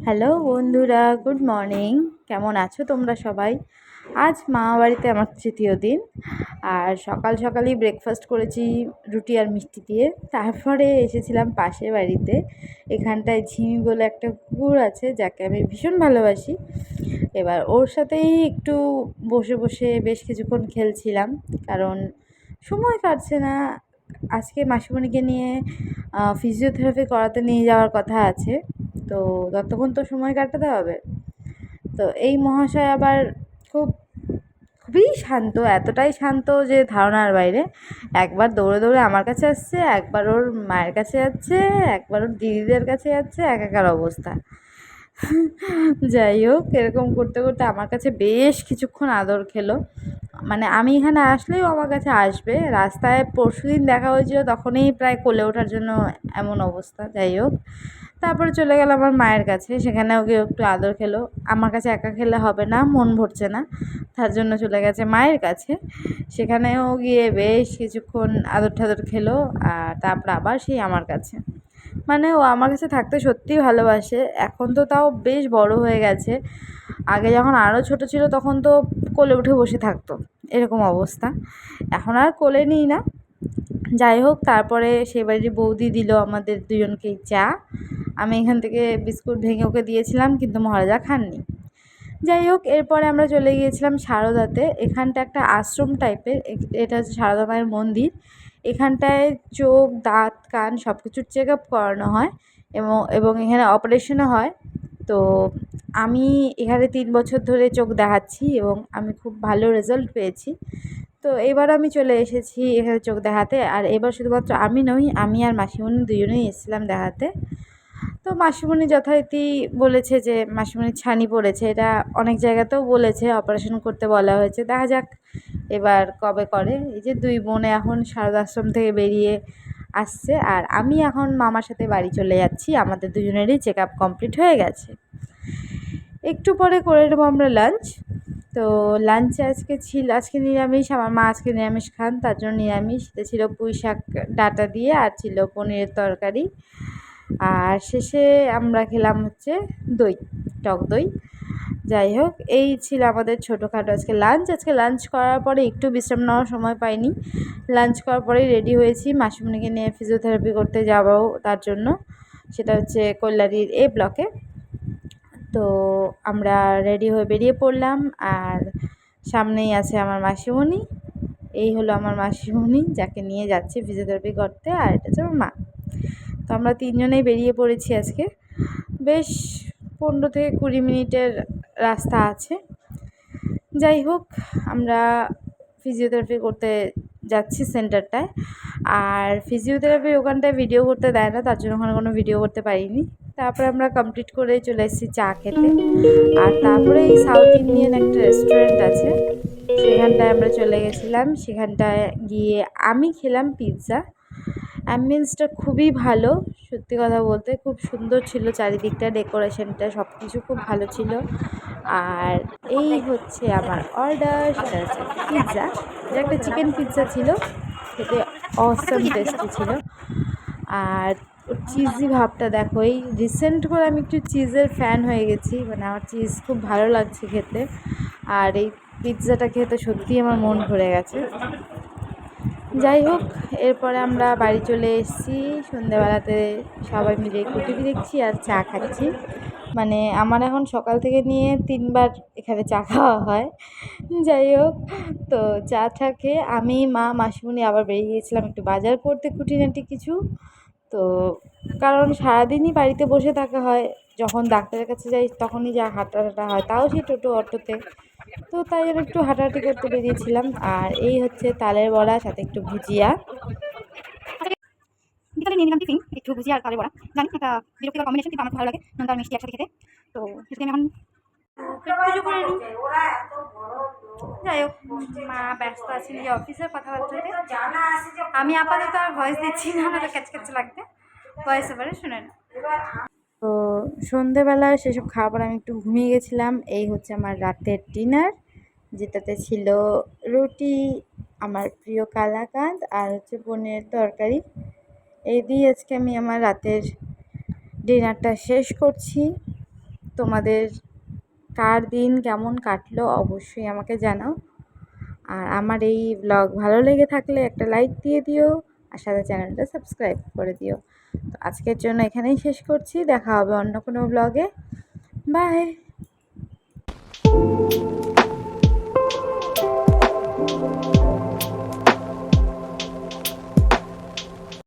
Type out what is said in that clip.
Hello বন্ধুরা, good morning. কেমন আছো তোমরা সবাই? আজ মামা বাড়িতে আমার তৃতীয় দিন। আর সকাল সকালই ব্রেকফাস্ট করেছি রুটি আর মিষ্টি দিয়ে। তারপরে এসেছিলাম পাশের বাড়িতে। এখানটায় ঝিমি বলে একটা কুকুর আছে যাকে আমি ভীষণ ভালোবাসি। এবার ওর সাথেই একটু বসে বসে বেশ কিছুক্ষণ খেলছিলাম, কারণ সময় কাটছে না। আজকে মাসিমণিকে নিয়ে ফিজিওথেরাপি করাতে নিয়ে যাওয়ার কথা আছে, তো ততক্ষণ তো সময় কাটাতে হবে। তো এই মহাশয় আবার খুবই শান্ত, এতটাই শান্ত যে ধারণার বাইরে। একবার দৌড়ে দৌড়ে আমার কাছে আসছে, একবার ওর মায়ের কাছে যাচ্ছে, একবার ওর দিদিদের কাছে যাচ্ছে, একাকার অবস্থা। যাই হোক, এরকম করতে করতে আমার কাছে বেশ কিছুক্ষণ আদর খেলো। মানে আমি এখানে আসলেই ও আমার কাছে আসবে। রাস্তায় পরশুদিন দেখা হয়েছিল, তখনই প্রায় কোলে ওঠার জন্য এমন অবস্থা। যাই হোক, তারপরে চলে গেল আমার মায়ের কাছে, সেখানে ওকে একটু আদর খেলো। আমার কাছে একা খেলে হবে না, মন ভরছে না, তার জন্য চলে গেছে মায়ের কাছে। সেখানেও গিয়ে বেশ কিছুক্ষণ আদর ঠাদর খেলো, আর তারপর আবার সেই আমার কাছে। মানে ও আমার কাছে থাকতে সত্যিই ভালোবাসে। এখন তো তাও বেশ বড় হয়ে গেছে। আগে যখন আরও ছোট ছিল তখন তো কোলে উঠে বসে থাকতো, এরকম অবস্থা। এখন আর কোলে নিই না। যাই হোক, তারপরে সে বাড়ির বৌদি দিল আমাদের দুজনকেই চা। আমি এখান থেকে বিস্কুট ভেঙে ওকে দিয়েছিলাম, কিন্তু মহারাজা খাননি। যাই হোক, এরপরে আমরা চলে গিয়েছিলাম সারদাতে। এখানটা একটা আশ্রম টাইপের, এটা হচ্ছে সারদা মায়ের মন্দির। এখানটায় চোখ, দাঁত, কান সব কিছুর চেক আপ করানো হয়, এবং এবং এখানে অপারেশনও হয়। তো আমি এখানে 3 বছর ধরে চোখ দেখাচ্ছি এবং আমি খুব ভালো রেজাল্ট পেয়েছি। তো এবার আমি চলে এসেছি এখানে চোখ দেখাতে। আর এবার শুধুমাত্র আমি নই, আমি আর মাসিমণি দুজনেই এসেছিলাম দেখাতে। তো মাসিমণি যথারীতি বলেছে যে মাসিমণির ছানি পড়েছে, এটা অনেক জায়গাতেও বলেছে, অপারেশন করতে বলা হয়েছে। দেখা যাক এবার কবে করে। এই যে 2 বোনে এখন সারদা আশ্রম থেকে বেরিয়ে আসছে, আর আমি এখন মামার সাথে বাড়ি চলে যাচ্ছি। আমাদের দুজনেরই চেক আপ কমপ্লিট হয়ে গেছে। একটু পরে করে নেবো আমরা লাঞ্চ। তো লাঞ্চে আজকে নিরামিষ। আমার মা আজকে নিরামিষ খান, তার জন্য নিরামিষ। ছিল পুঁই শাক ডাঁটা দিয়ে, আর ছিল পনিরের তরকারি। আর শেষে আমরা খেলাম হচ্ছে দই, টক দই। যাই হোক, এই ছিল আমাদের ছোটোখাটো আজকে লাঞ্চ। আজকে লাঞ্চ করার পরে একটু বিশ্রাম নেওয়ার সময় পাইনি। লাঞ্চ করার পরেই রেডি হয়েছি মাসিমণিকে নিয়ে ফিজিওথেরাপি করতে যাবো, তার জন্য। সেটা হচ্ছে কল্যাণীর এ ব্লকে। তো আমরা রেডি হয়ে বেরিয়ে পড়লাম, আর সামনেই আছে আমার মাসিমণি। এই হলো আমার মাসিমণি, যাকে নিয়ে যাচ্ছি ফিজিওথেরাপি করতে, আর এটা হচ্ছে আমার মা। তো আমরা 3 জনেই বেরিয়ে পড়েছি আজকে। বেশ 15 থেকে 20 মিনিটের রাস্তা আছে। যাই হোক, আমরা ফিজিওথেরাপি করতে যাচ্ছি সেন্টারটায়। আর ফিজিওথেরাপির ওখানটায় ভিডিও করতে দেয় না, তার জন্য ওখানে কোনো ভিডিও করতে পারিনি। তারপরে আমরা কমপ্লিট করে চলে এসেছি চা খেতে। আর তারপরে এই সাউথ ইন্ডিয়ান একটা রেস্টুরেন্ট আছে, সেখানটায় আমরা চলে গেছিলাম। সেখানটায় গিয়ে আমি খেলাম পিৎজা। অ্যাম্বিয়েন্সটা খুবই ভালো, সত্যি কথা বলতে খুব সুন্দর ছিল। চারিদিকটা ডেকোরেশনটা সব কিছু খুব ভালো ছিল। আর এই হচ্ছে আমার অর্ডার, সেটা হচ্ছে পিৎজা। এটা একটা চিকেন পিৎজা ছিল, খেতে অসম টেস্টি ছিল। আর ওর চিজি ভাবটা দেখো, এই রিসেন্ট করে আমি একটু চিজের ফ্যান হয়ে গেছি, মানে আমার চিজ খুব ভালো লাগছে খেতে। আর এই পিৎজাটা খেতে সত্যিই আমার মন ভরে গেছে। যাই হোক, এরপরে আমরা বাড়ি চলে এসেছি। সন্ধ্যেবেলাতে সবাই মিলে একটু টিভি দেখছি আর চা খাচ্ছি। মানে আমার এখন সকাল থেকে নিয়ে 3 বার এখানে চা খাওয়া হয়। যাই হোক, তো চা খেয়ে আমি, মা, মাসিমণি আবার বেরিয়ে গিয়েছিলাম একটু বাজার করতে, খুঁটিনাটি কিছু। তো কারণ সারাদিনই বাড়িতে বসে থাকা হয়, যখন ডাক্তারের কাছে যাই তখনই যা হাঁটাটা হয়, তাও সেই টোটো অটোতে। তো তাই জন্য একটু হাঁটাহাঁটি করতে বেরিয়েছিলাম। আর এই হচ্ছে তালের বড়া, সাথে একটু ভুজিয়া। বিকালে নিয়ে নিলাম টিফিন, একটু ভুজিয়া আর তালের বড়া। জানি একটা বিরক্তিকর কম্বিনেশন, কিন্তু আমার ভালো লাগে নুন আর মিষ্টি একসাথে খেতে। তো সেটা আমি এখন পুজো করে নিই। যাই হোক, মা ব্যস্ত আছে নিজে অফিসের কথাবার্তাতে। আমি আপাতত আর ভয়েস দিচ্ছি না, আমাদের ক্যাচক্যাচ লাগবে, ভয়েস ওভারে শুনে না। তো সন্ধেবেলা সেসব খাওয়ার পর আমি একটু ঘুমিয়ে গেছিলাম। এই হচ্ছে আমার রাতের ডিনার, যেটাতে ছিল রুটি, আমার প্রিয় কালাকাঁদ, আর হচ্ছে পনিরের তরকারি। এই দিয়ে আজকে আমি আমার রাতের ডিনারটা শেষ করছি। তোমাদের কার দিন কেমন কাটলো অবশ্যই আমাকে জানাও। আর আমার এই ব্লগ ভালো লেগে থাকলে একটা লাইক দিয়ে দিও, আর সাথে চ্যানেলটা সাবস্ক্রাইব করে দিও। তো আজকের জন্য এখানেই শেষ করছি, দেখা হবে অন্য কোনো ব্লগে। বাই।